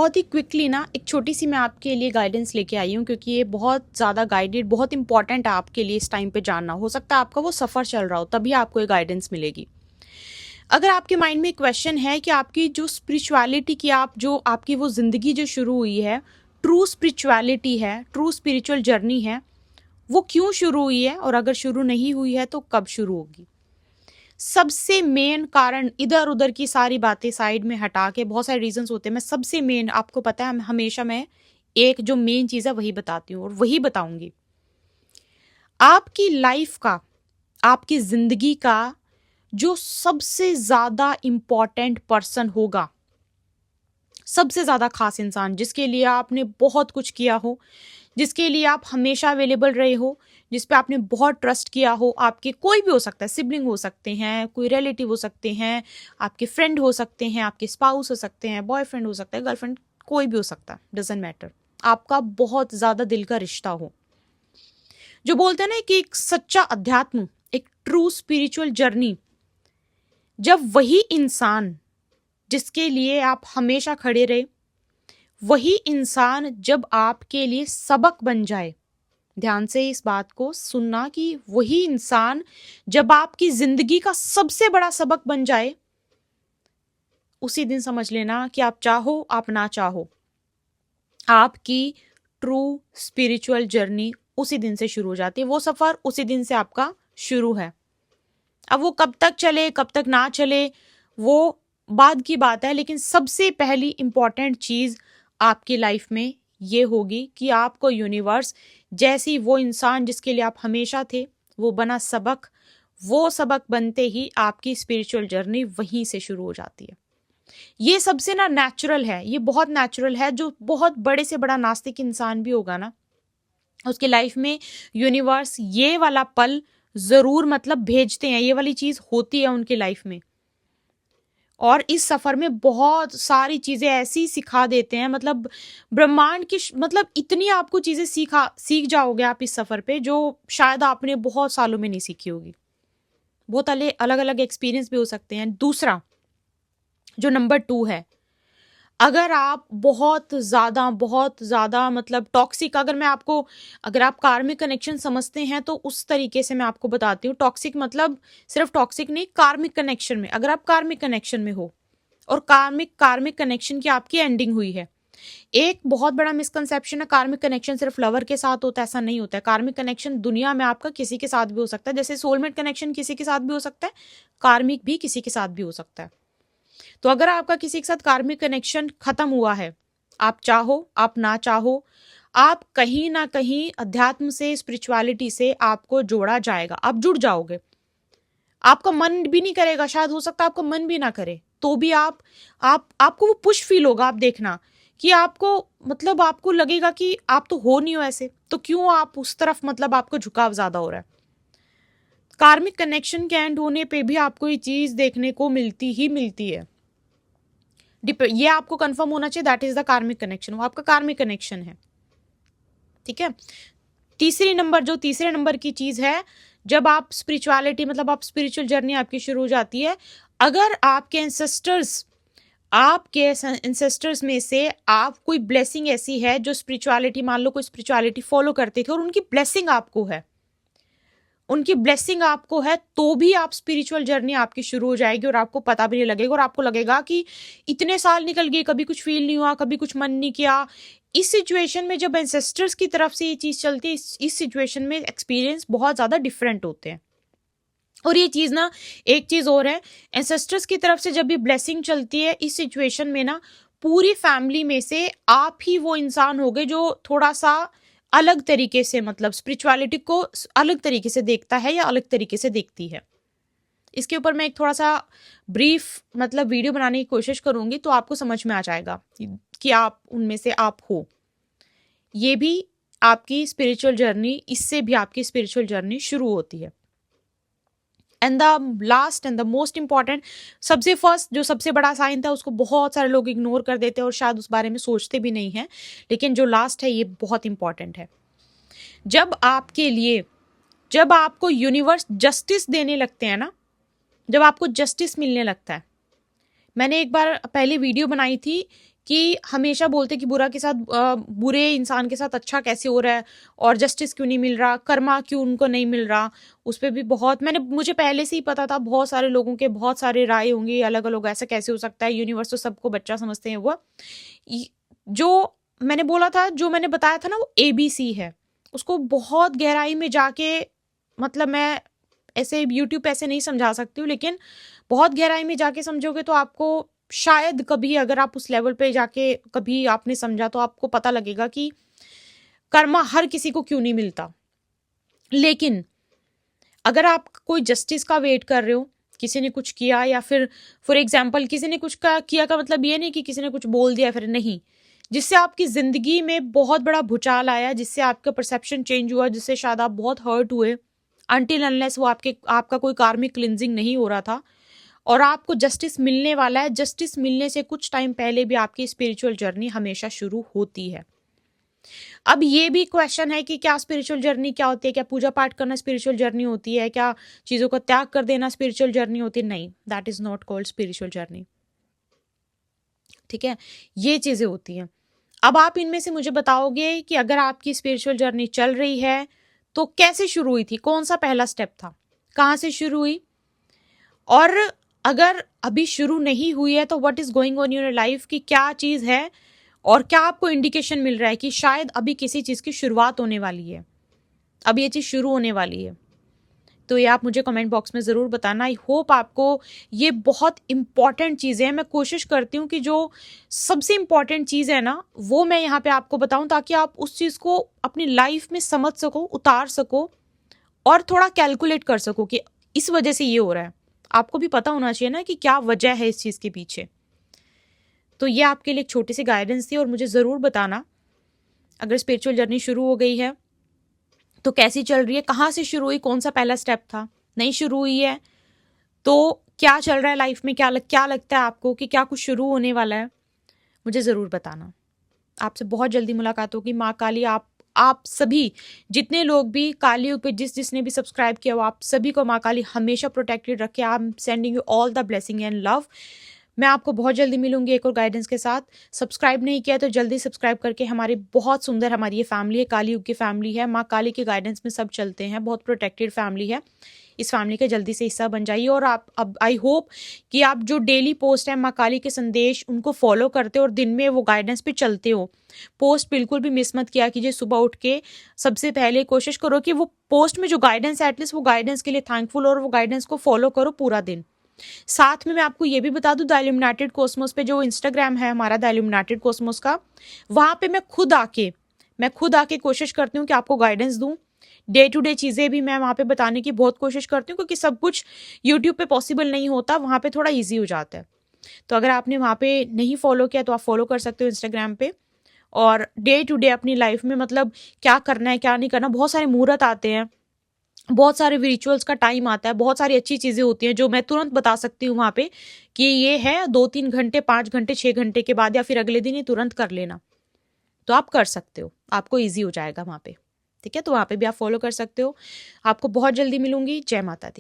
बहुत ही क्विकली ना एक छोटी सी मैं आपके लिए गाइडेंस लेके आई हूँ, क्योंकि ये बहुत ज़्यादा गाइडेड, बहुत इंपॉर्टेंट है आपके लिए इस टाइम पे जानना। हो सकता है आपका वो सफ़र चल रहा हो, तभी आपको ये गाइडेंस मिलेगी। अगर आपके माइंड में क्वेश्चन है कि आपकी जो स्पिरिचुअलिटी की आपकी वो ज़िंदगी जो शुरू हुई है, ट्रू स्पिरिचुअलिटी है, ट्रू स्पिरिचुअल जर्नी है, वो क्यों शुरू हुई है, और अगर शुरू नहीं हुई है तो कब शुरू होगी। सबसे मेन कारण, इधर उधर की सारी बातें साइड में हटा के, बहुत सारे रीजंस होते हैं, मैं सबसे मेन, आपको पता है हमेशा मैं एक जो मेन चीज़ है वही बताती हूँ और वही बताऊंगी। आपकी लाइफ का, आपकी जिंदगी का जो सबसे ज़्यादा इम्पॉर्टेंट पर्सन होगा, सबसे ज़्यादा खास इंसान, जिसके लिए आपने बहुत कुछ किया हो, जिसके लिए आप हमेशा अवेलेबल रहे हो, जिस पे आपने बहुत ट्रस्ट किया हो, आपके कोई भी हो सकता है, सिबलिंग हो सकते हैं, कोई रिलेटिव हो सकते हैं, आपके फ्रेंड हो सकते हैं, आपके स्पाउस हो सकते हैं, बॉयफ्रेंड हो सकता है, गर्लफ्रेंड, कोई भी हो सकता है, डजंट मैटर। आपका बहुत ज़्यादा दिल का रिश्ता हो, जो बोलते हैं ना कि एक सच्चा अध्यात्म, एक ट्रू स्पिरिचुअल जर्नी, जब वही इंसान जिसके लिए आप हमेशा खड़े रहे, वही इंसान जब आपके लिए सबक बन जाए, ध्यान से इस बात को सुनना, कि वही इंसान जब आपकी जिंदगी का सबसे बड़ा सबक बन जाए, उसी दिन समझ लेना कि आप चाहो आप ना चाहो, आपकी ट्रू स्पिरिचुअल जर्नी उसी दिन से शुरू हो जाती है। वो सफर उसी दिन से आपका शुरू है। अब वो कब तक चले, कब तक ना चले, वो बाद की बात है, लेकिन सबसे पहली इंपॉर्टेंट चीज आपकी लाइफ में ये होगी कि आपको यूनिवर्स, जैसी वो इंसान जिसके लिए आप हमेशा थे, वो बना सबक, वो सबक बनते ही आपकी स्पिरिचुअल जर्नी वहीं से शुरू हो जाती है। ये सबसे ना नेचुरल है, ये बहुत नेचुरल है। जो बहुत बड़े से बड़ा नास्तिक इंसान भी होगा ना, उसके लाइफ में यूनिवर्स ये वाला पल जरूर मतलब भेजते हैं, ये वाली चीज होती है उनके लाइफ में। और इस सफर में बहुत सारी चीजें ऐसी सिखा देते हैं, मतलब ब्रह्मांड की, मतलब इतनी आपको चीजें सीख जाओगे आप इस सफर पे, जो शायद आपने बहुत सालों में नहीं सीखी होगी। बहुत अलग अलग एक्सपीरियंस भी हो सकते हैं। दूसरा जो नंबर 2 है, अगर आप बहुत ज़्यादा मतलब टॉक्सिक, अगर आप कार्मिक कनेक्शन समझते हैं तो उस तरीके से मैं आपको बताती हूँ। टॉक्सिक मतलब सिर्फ टॉक्सिक नहीं, कार्मिक कनेक्शन में, अगर आप कार्मिक कनेक्शन में हो और कार्मिक कनेक्शन की आपकी एंडिंग हुई है। एक बहुत बड़ा मिसकंसेप्शन है, कार्मिक कनेक्शन सिर्फ लवर के साथ होता है, ऐसा नहीं होता है। कार्मिक कनेक्शन दुनिया में आपका किसी के साथ भी हो सकता है, जैसे सोलमेट कनेक्शन किसी के साथ भी हो सकता है, कार्मिक भी किसी के साथ भी हो सकता है। तो अगर आपका किसी के साथ कार्मिक कनेक्शन खत्म हुआ है, आप चाहो आप ना चाहो, आप कहीं ना कहीं अध्यात्म से, स्पिरिचुअलिटी से आपको जोड़ा जाएगा, आप जुड़ जाओगे। आपका मन भी नहीं करेगा, शायद हो सकता है आपका मन भी ना करे, तो भी आपको वो पुश फील होगा। आप देखना कि आपको, मतलब आपको लगेगा कि आप तो हो नहीं हो ऐसे, तो क्यों आप उस तरफ, मतलब आपको झुकाव ज्यादा हो रहा है। कार्मिक कनेक्शन के एंड होने पे भी आपको ये चीज देखने को मिलती ही मिलती है। ये आपको कंफर्म होना चाहिए, that is the karmic connection, वो आपका कार्मिक कनेक्शन है। ठीक है। तीसरे नंबर की चीज है, जब आप स्पिरिचुअलिटी, मतलब आप स्पिरिचुअल जर्नी आपकी शुरू हो जाती है, अगर आपके एंसेस्टर्स में से आप कोई ब्लेसिंग ऐसी है जो स्पिरिचुअलिटी, मान लो कोई स्पिरिचुअलिटी फॉलो करते थे और उनकी ब्लेसिंग आपको है, तो भी आप स्पिरिचुअल जर्नी आपकी शुरू हो जाएगी और आपको पता भी नहीं लगेगा, और आपको लगेगा कि इतने साल निकल गए, कभी कुछ फील नहीं हुआ, कभी कुछ मन नहीं किया। इस सिचुएशन में जब एंसेस्टर्स की तरफ से ये चीज चलती है, इस सिचुएशन में एक्सपीरियंस बहुत ज्यादा डिफरेंट होते हैं। और ये चीज ना, एक चीज और है, एंसेस्टर्स की तरफ से जब भी ब्लेसिंग चलती है, इस सिचुएशन में ना पूरी फैमिली में से आप ही वो इंसान हो गए जो थोड़ा सा अलग तरीके से, मतलब स्पिरिचुअलिटी को अलग तरीके से देखता है या अलग तरीके से देखती है। इसके ऊपर मैं एक थोड़ा सा ब्रीफ, मतलब वीडियो बनाने की कोशिश करूंगी, तो आपको समझ में आ जाएगा कि आप उनमें से आप हो। ये भी आपकी स्पिरिचुअल जर्नी, इससे भी आपकी स्पिरिचुअल जर्नी शुरू होती है। And the last and the most important, सबसे फर्स्ट जो सबसे बड़ा साइन था, उसको बहुत सारे लोग इग्नोर कर देते हैं और शायद उस बारे में सोचते भी नहीं है, लेकिन जो लास्ट है ये बहुत इंपॉर्टेंट है। जब आपको यूनिवर्स जस्टिस देने लगते हैं ना, जब आपको जस्टिस मिलने लगता है, मैंने एक बार पहले वीडियो बनाई थी कि हमेशा बोलते कि बुरा के साथ बुरे इंसान के साथ अच्छा कैसे हो रहा है और जस्टिस क्यों नहीं मिल रहा, कर्मा क्यों उनको नहीं मिल रहा। उस पे भी बहुत मुझे पहले से ही पता था, बहुत सारे लोगों के बहुत सारे राय होंगी अलग अलग, ऐसा कैसे हो सकता है, यूनिवर्स तो सबको बच्चा समझते हैं। वो जो मैंने बोला था, जो मैंने बताया था ना, वो ABC है। उसको बहुत गहराई में जाके, मतलब मैं ऐसे यूट्यूब पे ऐसे नहीं समझा सकती हूँ, लेकिन बहुत गहराई में जाके समझोगे तो आपको शायद कभी, अगर आप उस लेवल पे जाके कभी आपने समझा, तो आपको पता लगेगा कि कर्मा हर किसी को क्यों नहीं मिलता। लेकिन अगर आप कोई जस्टिस का वेट कर रहे हो, किसी ने कुछ किया, या फिर फॉर एग्जाम्पल किसी ने कुछ किया का मतलब ये नहीं कि किसी ने कुछ बोल दिया फिर नहीं, जिससे आपकी जिंदगी में बहुत बड़ा भूचाल आया, जिससे आपका परसेप्शन चेंज हुआ, जिससे शायद आप बहुत हर्ट हुए, अनटिल अनलेस वो आपका कोई कार्मिक क्लिनजिंग नहीं हो रहा था, और आपको जस्टिस मिलने वाला है। जस्टिस मिलने से कुछ टाइम पहले भी आपकी स्पिरिचुअल जर्नी हमेशा शुरू होती है। अब ये भी क्वेश्चन है कि क्या स्पिरिचुअल जर्नी क्या होती है, क्या पूजा पाठ करना स्पिरिचुअल जर्नी होती है, क्या चीजों का त्याग कर देना स्पिरिचुअल जर्नी होती है? नहीं, that is not called spiritual journey. ठीक है, ये चीजें होती हैं। अब आप इनमें से मुझे बताओगे कि अगर आपकी स्पिरिचुअल जर्नी चल रही है तो कैसे शुरू हुई थी, कौन सा पहला स्टेप था, कहाँ से शुरू हुई, और अगर अभी शुरू नहीं हुई है तो what is going on in your life, की क्या चीज है, और क्या आपको इंडिकेशन मिल रहा है कि शायद अभी किसी चीज की शुरुआत होने वाली है, अब ये चीज शुरू होने वाली है। तो ये आप मुझे कमेंट बॉक्स में ज़रूर बताना। आई होप आपको ये बहुत इंपॉर्टेंट चीज़ें हैं। मैं कोशिश करती हूँ कि जो सबसे इंपॉर्टेंट चीज़ है ना, वो मैं यहाँ पे आपको बताऊँ, ताकि आप उस चीज़ को अपनी लाइफ में समझ सको, उतार सको, और थोड़ा कैलकुलेट कर सको कि इस वजह से ये हो रहा है। आपको भी पता होना चाहिए ना कि क्या वजह है इस चीज़ के पीछे। तो ये आपके लिए एक छोटी सी गाइडेंस थी, और मुझे ज़रूर बताना अगर स्पिरिचुअल जर्नी शुरू हो गई है तो कैसी चल रही है, कहाँ से शुरू हुई, कौन सा पहला स्टेप था, नहीं शुरू हुई है तो क्या चल रहा है लाइफ में, क्या लगता है आपको कि क्या कुछ शुरू होने वाला है, मुझे ज़रूर बताना। आपसे बहुत जल्दी मुलाकात होगी। माँ काली आप सभी जितने लोग भी काली पे जिसने भी सब्सक्राइब किया हो, आप सभी को माँ काली हमेशा प्रोटेक्टेड रखे। I am sending you all the blessing and love. मैं आपको बहुत जल्दी मिलूंगी एक और गाइडेंस के साथ। सब्सक्राइब नहीं किया तो जल्दी सब्सक्राइब करके हमारी बहुत सुंदर हमारी ये फैमिली है, काली युग की फैमिली है। माँ काली के गाइडेंस में सब चलते हैं, बहुत प्रोटेक्टेड फैमिली है। इस फैमिली का जल्दी से हिस्सा बन जाइए। और आप अब आई होप कि आप जो डेली पोस्ट है माँ काली के संदेश, उनको फॉलो करते हो और दिन में वो गाइडेंस पे चलते हो। पोस्ट बिल्कुल भी मिस मत किया कीजिए। सुबह उठ के सबसे पहले कोशिश करो कि वो पोस्ट में जो गाइडेंस है, एटलीस्ट वो गाइडेंस के लिए थैंकफुल, और वो गाइडेंस को फॉलो करो पूरा दिन। साथ में मैं आपको ये भी बता दूं, द इल्यूमिनेटेड कॉस्मोस पे जो इंस्टाग्राम है हमारा द इल्यूमिनेटेड कॉस्मोस का, वहां पे मैं खुद आके कोशिश करती हूँ कि आपको गाइडेंस दूं। डे टू डे चीज़ें भी मैं वहाँ पे बताने की बहुत कोशिश करती हूँ, क्योंकि सब कुछ यूट्यूब पे पॉसिबल नहीं होता, वहाँ पे थोड़ा ईजी हो जाता है। तो अगर आपने वहाँ पे नहीं फॉलो किया तो आप फॉलो कर सकते हो इंस्टाग्राम पे। और डे टू डे अपनी लाइफ में मतलब क्या करना है क्या नहीं करना, बहुत सारे मुहूर्त आते हैं, बहुत सारे रिचुअल्स का टाइम आता है, बहुत सारी अच्छी चीज़ें होती हैं जो मैं तुरंत बता सकती हूँ वहाँ पे कि ये है 2-3 घंटे, 5 घंटे, 6 घंटे के बाद या फिर अगले दिन ही तुरंत कर लेना। तो आप कर सकते हो, आपको ईजी हो जाएगा वहाँ पे। ठीक है, तो वहाँ पे भी आप फॉलो कर सकते हो। आपको बहुत जल्दी मिलूंगी। जय माता दी।